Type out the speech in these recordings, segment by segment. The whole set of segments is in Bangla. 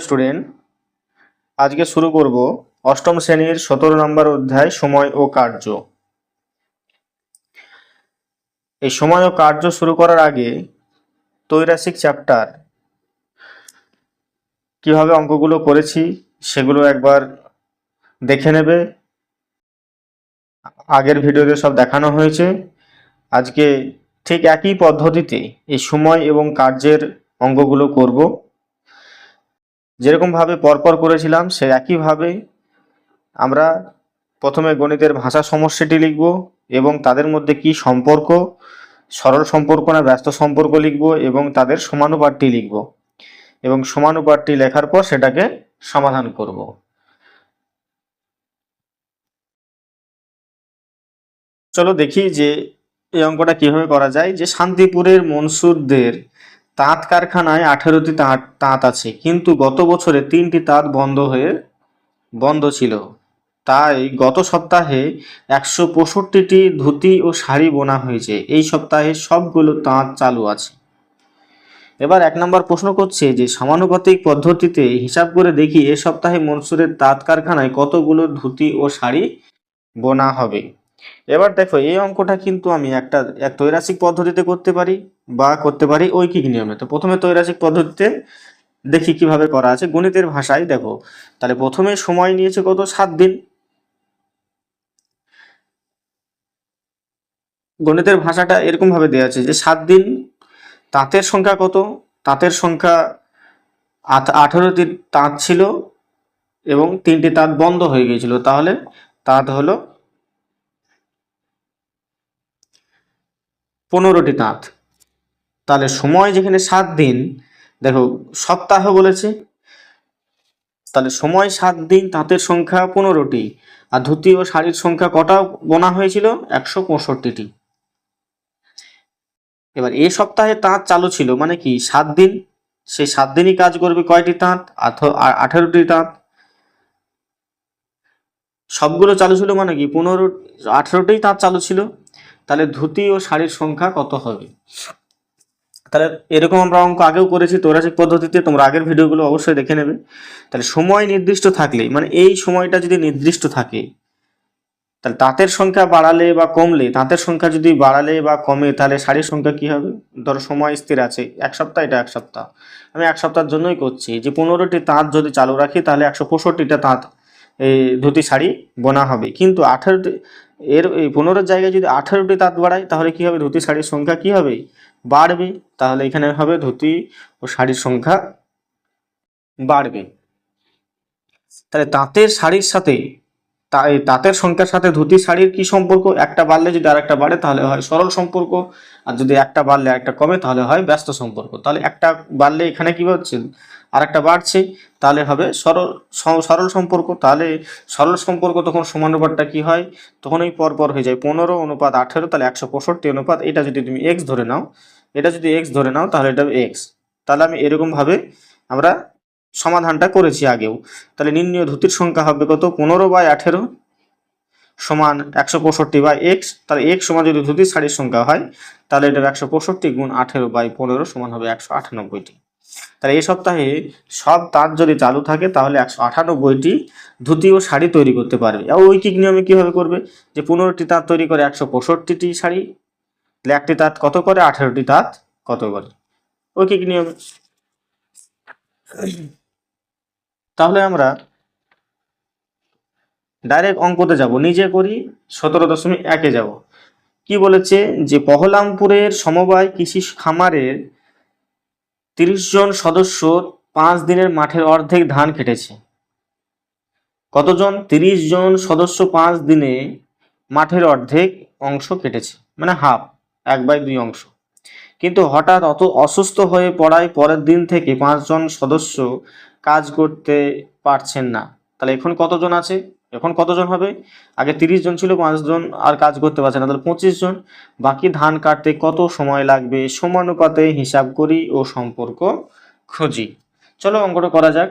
স্টুডেন্ট, আজকে শুরু করব অষ্টম শ্রেণীর 17 নম্বর অধ্যায় সময় ও কার্য। এই সময় ও কার্য শুরু করার আগে ত্রৈরাসিক চ্যাপ্টার কিভাবে অঙ্কগুলো করেছি সেগুলো একবার দেখে নেবে। আগের ভিডিওতে সব দেখানো হয়েছে। আজকে ঠিক একই পদ্ধতিতে এই সময় এবং কার্যের অঙ্কগুলো করব। যেরকমভাবে পরপর করেছিলাম সে একইভাবে আমরা প্রথমে গণিতের ভাষা সমস্যাটি লিখব এবং তাদের মধ্যে কি সম্পর্ক, সরল সম্পর্ক না ব্যস্ত সম্পর্ক লিখব এবং তাদের সমানুপাতটি লিখব এবং সমানুপাতটি লেখার পর সেটাকে সমাধান করব। চলো দেখি যে এই অঙ্কটা কিভাবে করা যায়। যে শান্তিপুরের মনসুরদের তাঁত কারখানায় 18টি তাঁত আছে, কিন্তু গত বছরে 3টি তাঁত বন্ধ ছিল। তাই গত সপ্তাহে 165টি ধুতি ও শাড়ি বোনা হয়েছে। এই সপ্তাহে সবগুলো তাঁত চালু আছে। এবার 1 নম্বর প্রশ্ন করছে যে সমানুপাতিক পদ্ধতিতে হিসাব করে দেখি এ সপ্তাহে মনসুরের তাঁত কারখানায় কতগুলো ধুতি ও শাড়ি বোনা হবে। এবার দেখো এই অঙ্কটা কিন্তু আমি এক ত্রৈরাসিক পদ্ধতিতে করতে পারি বা করতে পারি ঐকিক নিয়মে। তো প্রথমে ত্রৈরাসিক পদ্ধতিতে দেখি কিভাবে করা আছে। গণিতের ভাষায় দেখো, তাহলে প্রথমে সময় নিয়েছে কত, 7 দিন। গণিতের ভাষাটা এরকম ভাবে দেওয়া আছে যে 7 দিন। তাঁতের সংখ্যা কত, তাঁতের সংখ্যা 18টি তাঁত ছিল এবং 3টি তাঁত বন্ধ হয়ে গিয়েছিল, তাহলে তাঁত হলো 15টি তাঁত। তাহলে সময় যেখানে 7 দিন, দেখো সপ্তাহ বলেছে, তাহলে সময় 7 দিন, তাঁতের সংখ্যা 15টি, আর ধুতি ও শাড়ির সংখ্যা কটা বোনা হয়েছিল, 165টি। এবার এই সপ্তাহে তাঁত চালু ছিল মানে কি 7 দিন, সেই 7 দিনই কাজ করবে কয়টি তাঁত, 18টি তাঁত। সবগুলো চালু ছিল মানে কি 18টিই তাঁত চালু ছিল। তাহলে ধুতি ও শাড়ির সংখ্যা কত হবে। তাহলে এরকম আমরা অঙ্ক আগেও করেছি ত্রৈরাসিক পদ্ধতিতে, তোমরা আগের ভিডিওগুলো অবশ্যই দেখে নেবে। তাহলে সময় নির্দিষ্ট থাকলে, মানে এই সময়টা যদি নির্দিষ্ট থাকে, তাহলে তাঁতের সংখ্যা বাড়ালে বা কমলে, তাঁতের সংখ্যা যদি বাড়ালে বা কমে, তাহলে শাড়ির সংখ্যা কি হবে। ধরো সময় স্থির আছে 1 সপ্তাহ, এটা 1 সপ্তাহ, আমি 1 সপ্তাহের জন্যই করছি। যে 15টি তাঁত যদি চালু রাখি তাহলে 165টা তাঁত এই ধুতি শাড়ি বোনা হবে। কিন্তু 18টি, এই 15-এর জায়গায় যদি 18টি তাঁত বাড়াই তাহলে কি হবে, ধুতি শাড়ির সংখ্যা কি হবে, বাড়বে। তাহলে এখানে হবে ধুতি ও শাড়ির সংখ্যা বাড়বে। তাহলে তাঁতের শাড়ির সাথে তাঁতের সংখ্যার সাথে ধুতি শাড়ির কি সম্পর্ক, একটা বাড়লে যদি আরেকটা বাড়ে তাহলে হয় সরল সম্পর্ক, আর যদি একটা বাড়লে আরেকটা কমে তাহলে হয় ব্যস্ত সম্পর্ক। তাহলে একটা বাড়লে এখানে কি হচ্ছে, আরেকটা বাড়ছে, তাহলে হবে সরল সম্পর্ক। তাহলে সরল সম্পর্ক তখন সমানুপাতটা কি হয়, তখন ওই পরপর হয়ে যায় 15:18, তাহলে 165 অনুপাত। এটা যদি তুমি এক্স ধরে নাও, তাহলে এটা এক্স। তাহলে আমি এরকম ভাবে আমরা সমাধানটা করেছি আগেও। তাহলে নির্ণয় ধুতির সংখ্যা হবে কত, 15/18 সমান 165/x। তাহলে x সমান যদি ধুতির শাড়ির সংখ্যা হয় তাহলে এটা 165 গুণ 18/15 সমান হবে 198টি। তাহলে এই সপ্তাহে সব তাঁত যদি চালু থাকে তাহলে 198টি ধুতি ও শাড়ি তৈরি করতে পারবে। আর ঐকিক নিয়মে কিভাবে করবে, যে 15টি তাঁত তৈরি করে 165টি শাড়ি, তাহলে একটি তাঁত কত করে, 18টি তাঁত কত করে, ঐকিক নিয়মে। তাহলে আমরা ডাইরেক্ট অঙ্কতে যাব, নিজে করি 17.1-এ যাব। কি বলেছে, যে বহরমপুরের সমবায় কৃষি খামারের 30 জন সদস্য 5 দিনের মাঠের অর্ধেক ধান কেটেছে। কতজন, 30 জন সদস্য 5 দিনে মাঠের অর্ধেক অংশ কেটেছে, মানে হাফ, 1/2 অংশ। কিন্তু হঠাৎ অসুস্থ হয়ে পড়ায় পরের দিন থেকে 5 জন সদস্য কাজ করতে পারছেন না। তাহলে এখন কতজন আছে, এখন কতজন হবে, আগে 30 জন ছিল, 5 জন আর কাজ করতে পারছে না, তাহলে 25 জন। বাকি ধান কাটতে কত সময় লাগবে, সমানুপাতে হিসাব করি ও সম্পর্ক খুঁজি। চলো অঙ্কটা করা যাক।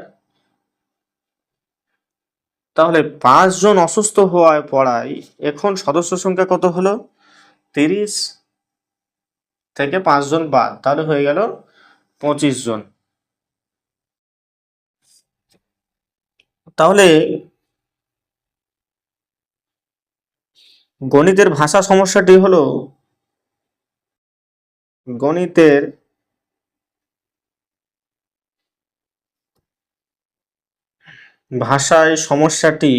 তাহলে 5 জন অসুস্থ হওয়ায় পড়ায় এখন সদস্য সংখ্যা কত হলো, 30 থেকে 5 জন বাদ, তাহলে হয়ে গেল 25 জন। তাহলে গণিতের ভাষা সমস্যাটি হলো গণিতের ভাষায় সমস্যাটি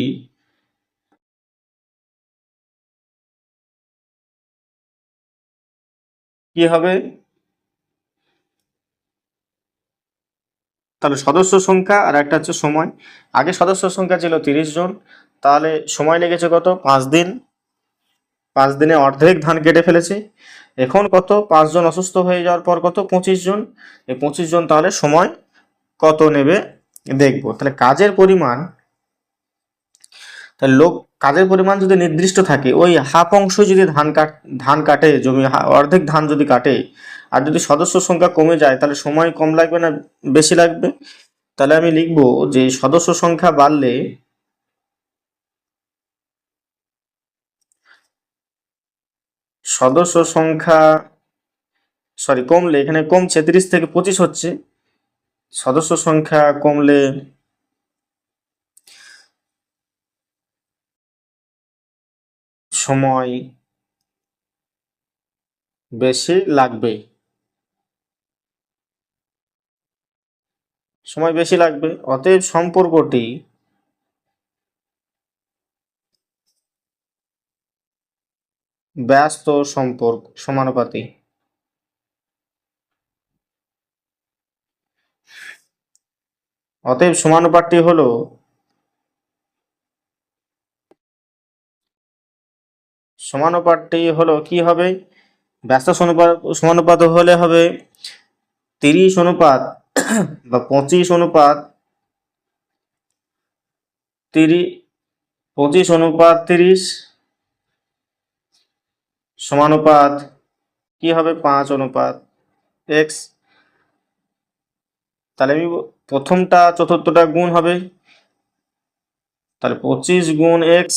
কি হবে? তাহলে সদস্য সংখ্যা আর একটা হচ্ছে সময়। আগে সদস্য সংখ্যা ছিল 30 জন, তাহলে সময় লেগেছে কত? 5 দিন। 5 দিনে অর্ধেক ধান কেটে ফেলেছে। এখন কত? 5 জন অসুস্থ হয়ে যাওয়ার পর কত? 25 জন। এই 25 জন তাহলে সময় কত নেবে দেখবো। তাহলে কাজের পরিমাণ, তাহলে কাজের পরিমাণ যদি নির্দিষ্ট থাকে, ওই হাফ অংশ যদি ধান কাটে, জমি অর্ধেক ধান যদি কাটে, আর যদি সদস্য সংখ্যা কমে যায়, তাহলে সময় কম লাগবে না বেশি লাগবে? তাহলে আমি লিখবো যে সদস্য সংখ্যা বাড়লে সদস্য সংখ্যা কমলে, এখানে কমছে 30 থেকে 25 হচ্ছে, সদস্য সংখ্যা কমলে সময় বেশি লাগবে। সময় বেশি লাগবে, অতএব সম্পর্কটি ব্যস্ত সম্পর্ক সমানুপাতি। অতএব সমানুপাতটি হলো কি হবে? ব্যস্ত সমানুপাত হলে হবে 30 অনুপাত বা 25 অনুপাত 30, 25 অনুপাত 30 সমানুপাত কি হবে? 5 অনুপাত x। তাহলে আমি প্রথমটা চতুর্থটা গুণ হবে, তাহলে 25 গুণ x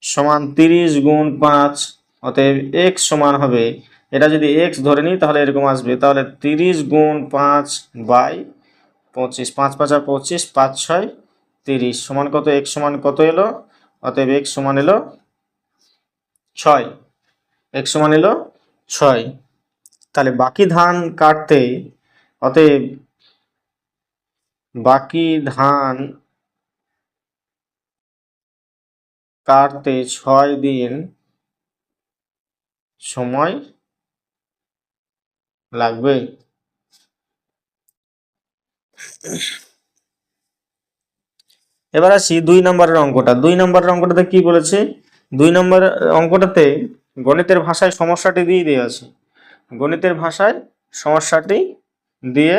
সমান 30 গুণ 5। অতএব x সমান হবে, এটা যদি x ধরে নিই তাহলে এরকম আসবে, তাহলে 30 গুণ 5 বাই 25, 5 5 25, 5 6 30 সমান কত? x সমান কত এলো? অতএব x সমান এলো 6। x সমান এলো 6। তাহলে বাকি ধান কাটতে, অতএব বাকি ধান কাটতে 6 দিন সময় লাগবে। এবার আসি 2 নম্বরের অঙ্কটা। 2 নম্বরের অঙ্কটাতে কি বলেছে? 2 নম্বর অঙ্কটাতে গণিতের ভাষায় সমস্যাটি দিয়ে দেওয়া আছে। গণিতের ভাষায় সমস্যাটি দিয়ে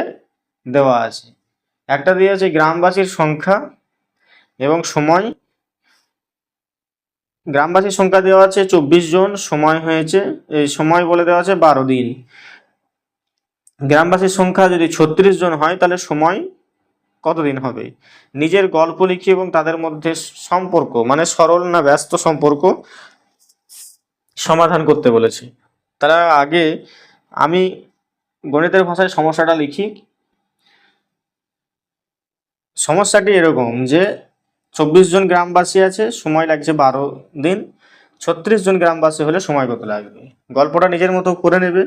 দেওয়া আছে। একটা দিয়ে আছে গ্রামবাসীর সংখ্যা এবং সময়। গ্রামবাসীর সংখ্যা দেওয়া আছে 24 জন, সময় হয়েছে, এই সময় বলে দেওয়া আছে 12 দিন। গ্রামবাসীর সংখ্যা যদি 36 জন হয়, তাহলে সময় কতদিন হবে? নিজের গল্প লিখি এবং তাদের মধ্যে সম্পর্ক, মানে সরল না ব্যস্ত সম্পর্ক সমাধান করতে বলেছে। তারা আগে আমি গণিতের ভাষায় সমস্যাটা লিখি। সমস্যাটি এরকম যে 24 জন গ্রামবাসী আছে, সময় লাগছে 12 দিন। 36 জন গ্রামবাসী হলে সময় কত লাগবে? গল্পটা নিজের মতো করে নেবে।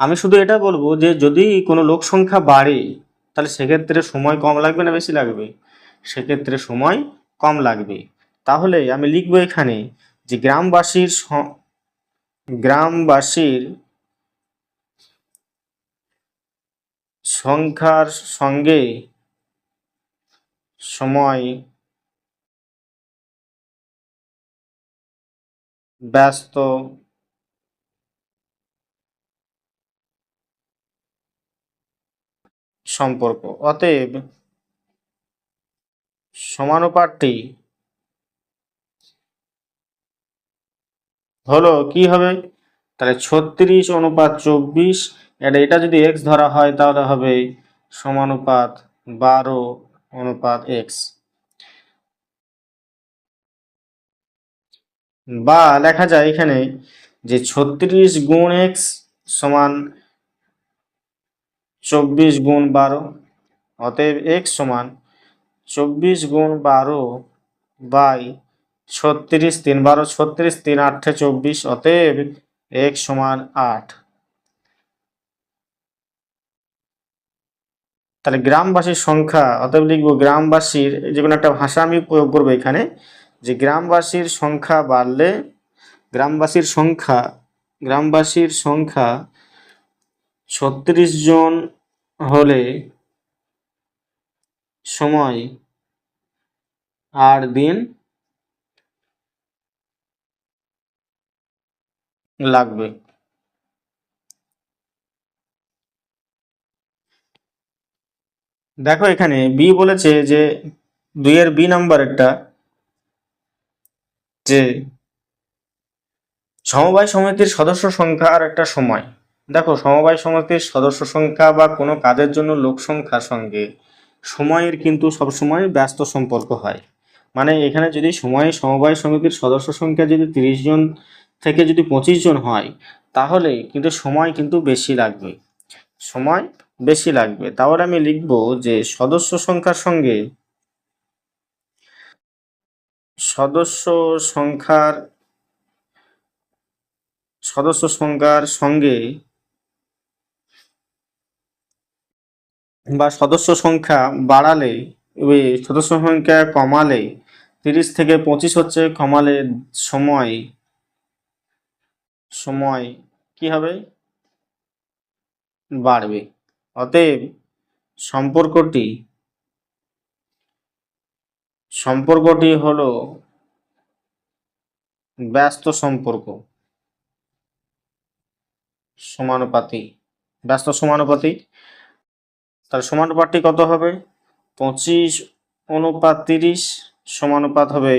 আমি শুধু এটা বলবো যে যদি কোনো লোক সংখ্যা বাড়ে, তাহলে সেক্ষেত্রে সময় কম লাগবে না বেশি লাগবে? সেক্ষেত্রে সময় কম লাগবে। তাহলে আমি লিখবো এখানে যে গ্রামবাসীর সংখ্যার সঙ্গে সময় ব্যস্ত সম্পর্ক। অতএব সমানুপাতটি হলো কি হবে? তাহলে 36 অনুপাত 24, এটা যদি x ধরা হয় তাহলে হবে সমানুপাত 12 অনুপাত x। বা লেখা যায় এখানে যে 36 গুণ x সমান 24 গুণ 12। অতএব x সমান 24 গুণ 12 বাই 36, 3 12 36, 3 8 24, অতএব x সমান 8। তাহলে গ্রামবাসীর সংখ্যা, অতএব লিখবো গ্রামবাসীর, যে কোনো একটা ভাষা আমি প্রয়োগ করবো এখানে, যে গ্রামবাসীর সংখ্যা বাড়লে, গ্রামবাসীর সংখ্যা 36 জন হলে সময় 8 দিন লাগবে। দেখো এখানে বি বলেছে যে 2 এর বি নাম্বারেরটা, যে সমবায় সমিতির সদস্য সংখ্যা আর একটা সময়। দেখো সমবায় সমিতির সদস্য সংখ্যা বা কোনো কাজের জন্য লোক সংখ্যার সঙ্গে সময়ের কিন্তু সবসময় ব্যস্ত সম্পর্ক হয়। মানে এখানে যদি সমবায় সমিতির সদস্য সংখ্যা যদি 30 জন থেকে যদি 25 জন হয়, তাহলে কিন্তু সময় কিন্তু বেশি লাগবে, তাহলে আমি লিখব যে সদস্য সংখ্যার সঙ্গে বা সদস্য সংখ্যা বাড়ালে, সদস্য সংখ্যা কমালে, 30 থেকে 25 হচ্ছে, কমালে সময় কি হবে, বাড়বে। অতএব সম্পর্কটি হলো ব্যস্ত সম্পর্ক, সমানুপাতি। তার সমানুপাতটি কত হবে, 25:30 সমানুপাত হবে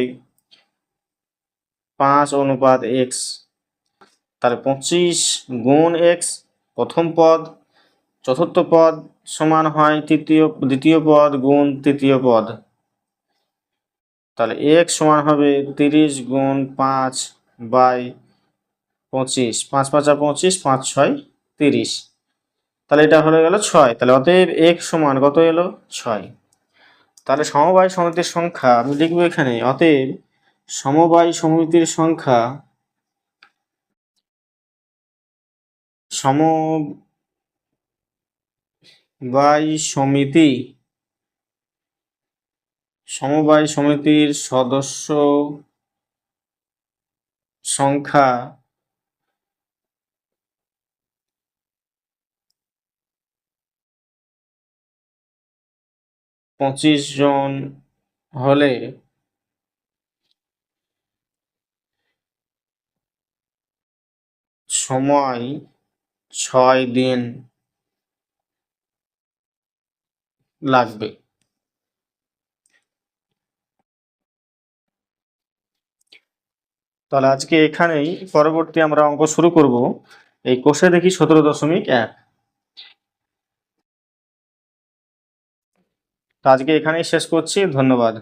5:x। তাহলে 25 গুণ x প্রথম পদ, চতুর্থ পদ সমান হয় দ্বিতীয় পদ গুণ তৃতীয় পদ। তাহলে x সমান হবে 30 গুণ 5 বাই 25, 5 5 25, 5 6 30। তাহলে এটা হয়ে গেল 6। তাহলে অতএব x সমান কত এলো, 6। তাহলে সমবায় সমিতির সংখ্যা আমি লিখবো এখানে, অতএব সমবায় সমিতির সংখ্যা, সমবায় সমিতির সদস্য সংখ্যা 25 জন হলে সময় 6 দিন লাগবে। তাহলে আজকে এখানেই, পরবর্তী আমরা অঙ্ক শুরু করব এই কোষে দেখি 17.1। আজকে এখানেই শেষ করছি, ধন্যবাদ।